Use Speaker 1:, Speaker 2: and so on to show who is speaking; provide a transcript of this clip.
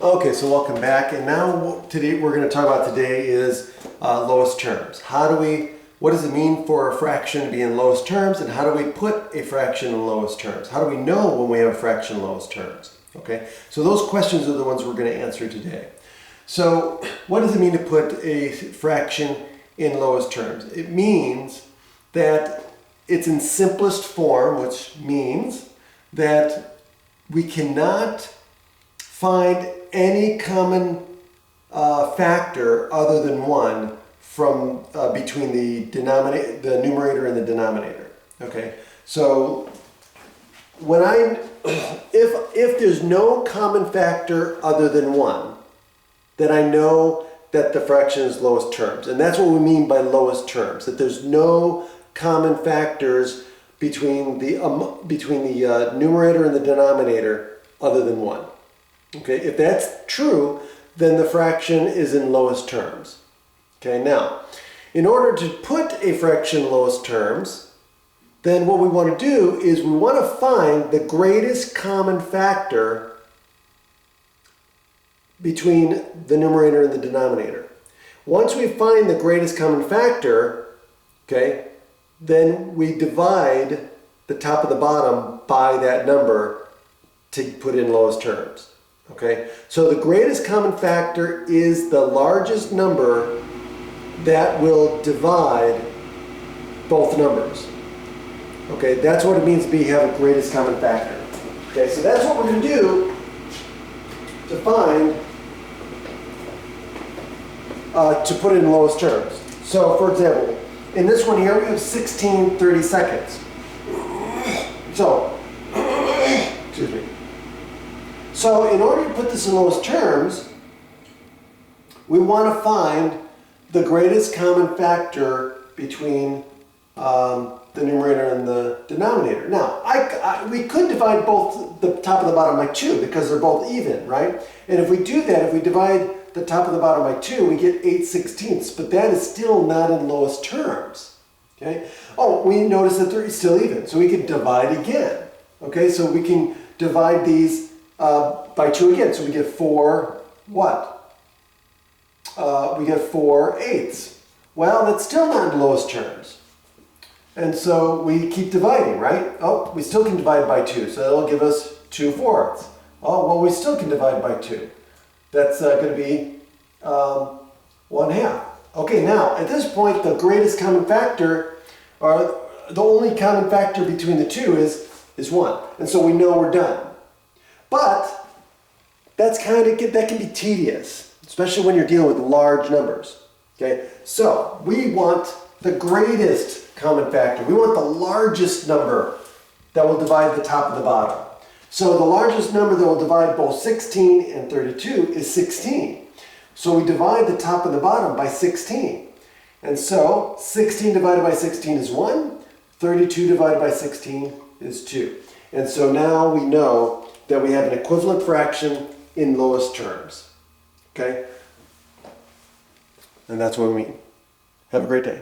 Speaker 1: Okay, so welcome back. And now today we're going to talk about today is lowest terms. What does it mean for a fraction to be in lowest terms, and how do we put a fraction in lowest terms? How do we know when we have a fraction in lowest terms? Okay, so those questions are the ones we're going to answer today. So what does it mean to put a fraction in lowest terms? It means that it's in simplest form, which means that we cannot find any common factor other than 1 from between the numerator and the denominator. Okay, so if there's no common factor other than 1, then I know that the fraction is lowest terms, and that's what we mean by lowest terms. That there's no common factors between the numerator and the denominator other than 1. Okay, if that's true, then the fraction is in lowest terms. Okay, now, in order to put a fraction in lowest terms, then what we want to do is we want to find the greatest common factor between the numerator and the denominator. Once we find the greatest common factor, okay, then we divide the top of the bottom by that number to put in lowest terms. Okay, so the greatest common factor is the largest number that will divide both numbers. Okay, that's what it means to have a greatest common factor. Okay, so that's what we're going to do to find, to put it in lowest terms. So, for example, in this one here, we have 16/32. So, excuse me. So in order to put this in lowest terms, we want to find the greatest common factor between the numerator and the denominator. Now, we could divide both the top and the bottom by 2 because they're both even, right? And if we do that, if we divide the top and the bottom by 2, we get 8/16, but that is still not in lowest terms. Okay? Oh, we notice that they're still even, so we can divide again. Okay, so we can divide these by 2 again, so we get 4 what? We get 4/8. Well, that's still not in lowest terms. And so we keep dividing, right? Oh, we still can divide by 2, so that'll give us 2/4. Oh, well, we still can divide by 2. That's going to be 1/2. Okay, now, at this point, the greatest common factor, or the only common factor between the two is 1. And so we know we're done. But that can be tedious, especially when you're dealing with large numbers. Okay, so we want the greatest common factor. We want the largest number that will divide the top and the bottom. So the largest number that will divide both 16 and 32 is 16. So we divide the top and the bottom by 16. And so 16 divided by 16 is 1. 32 divided by 16 is 2. And so now we know that we have an equivalent fraction in lowest terms. Okay? And that's what we mean. Have a great day.